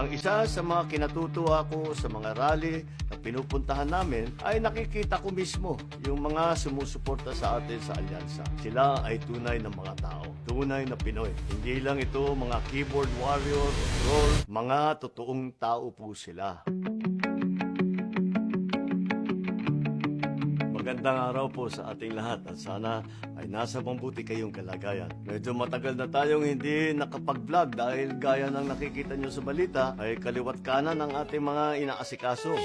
Ang isa sa mga kinatutuwa ko sa mga rally na pinupuntahan namin ay nakikita ko mismo yung mga sumusuporta sa atin sa alyansa. Sila ay tunay na mga tao, tunay na Pinoy. Hindi lang ito mga keyboard warrior o troll, mga totoong tao po sila. Magandang araw po sa ating lahat at sana ay nasa mabuti kayong kalagayan. Medyo matagal na tayong hindi nakapag-vlog dahil gaya ng nakikita nyo sa balita ay kaliwat kanan ng ating mga inaasikaso.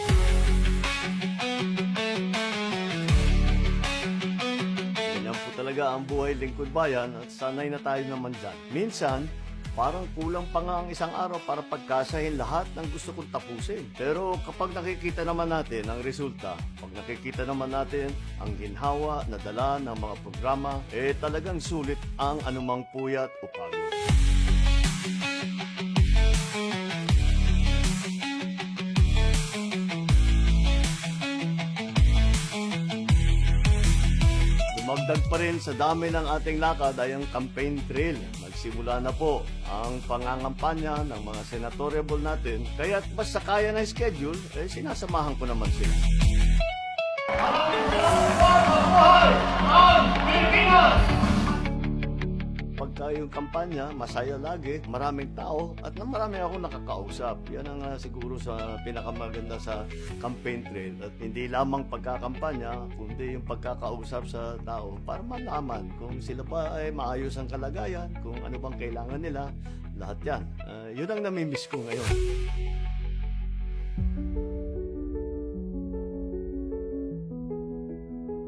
Ganyan po talaga ang buhay lingkod bayan at sanay na tayo naman dyan. Minsan, parang kulang pa nga ang isang araw para pagkasahin lahat ng gusto kong tapusin. Pero kapag nakikita naman natin ang resulta, pag nakikita naman natin ang ginhawa na dala ng mga programa, talagang sulit ang anumang puyat o pagod. Dumagdag pa rin sa dami ng ating lakad ay ang campaign trail. Nagsimula na po ang pangangampanya ng mga senatoriable natin. Kaya't basta kaya na schedule, sinasamahan ko naman sila. Pagka yung kampanya, masaya lagi, maraming tao at marami akong nakakausap. Yan ang siguro sa pinakamaganda sa campaign trail. At hindi lamang pagkakampanya, kundi yung pagkakausap sa tao para malaman kung sila ba ay maayos ang kalagayan, kung ano bang kailangan nila, lahat yan. Yun ang namimiss ko ngayon.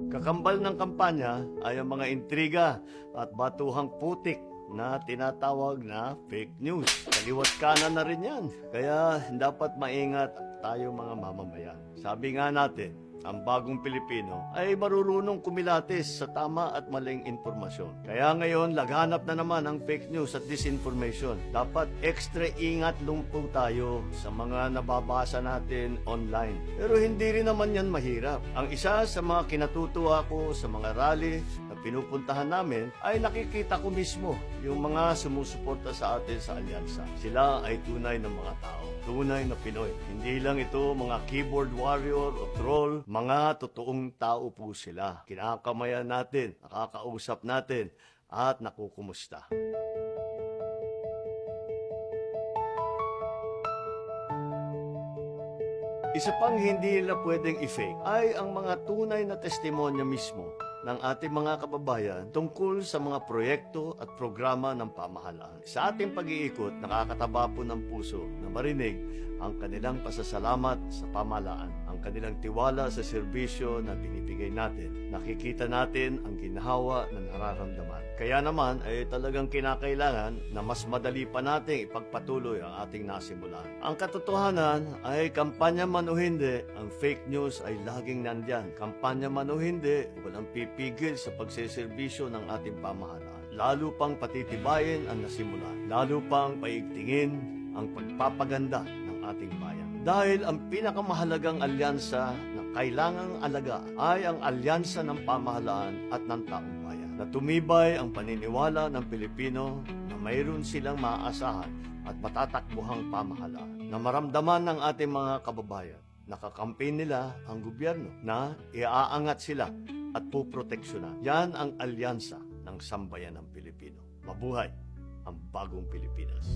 Kakambal ng kampanya ay ang mga intriga at batuhang putik na tinatawag na fake news. Kaliwat kanan na rin yan. Kaya dapat maingat tayo mga mamamayan. Sabi nga natin, ang bagong Pilipino ay marurunong kumilatis sa tama at maling impormasyon. Kaya ngayon, laghanap na naman ang fake news at disinformation. Dapat extra ingat lumpo tayo sa mga nababasa natin online. Pero hindi rin naman yan mahirap. Ang isa sa mga kinatutuwa ko sa mga rally na pinupuntahan namin ay nakikita ko mismo yung mga sumusuporta sa atin sa alyansa. Sila ay tunay na mga tao, tunay na Pinoy. Hindi lang ito mga keyboard warrior o troll, mga totoong tao po sila. Kinakamayan natin, nakakausap natin, at nakukumusta. Isa pang hindi nila pwedeng i-fake ay ang mga tunay na testimonya mismo ng ating mga kababayan tungkol sa mga proyekto at programa ng pamahalaan. Sa ating pag-iikot, nakakataba po ng puso na marinig ang kanilang pasasalamat sa pamahalaan, ang kanilang tiwala sa serbisyo na binibigay natin. Nakikita natin ang ginhawa na nararamdaman. Kaya naman ay talagang kinakailangan na mas madali pa nating ipagpatuloy ang ating nasimulan. Ang katotohanan ay kampanya man o hindi, ang fake news ay laging nandyan. Kampanya man o hindi, walang pipigil sa pagseserbisyo ng ating pamahalaan. Lalo pang patitibayin ang nasimulan. Lalo pang paigtingin ang pagpapaganda ng ating bayan. Dahil ang pinakamahalagang alyansa na kailangang alaga ay ang alyansa ng pamahalaan at ng taong bayan. Na tumibay ang paniniwala ng Pilipino na mayroon silang maaasahan at matatakbuhang pamahalaan. Na maramdaman ng ating mga kababayan, nakakampiin nila ang gobyerno na iaangat sila at puproteksyonan. Yan ang alyansa ng sambayan ng Pilipino. Mabuhay ang bagong Pilipinas.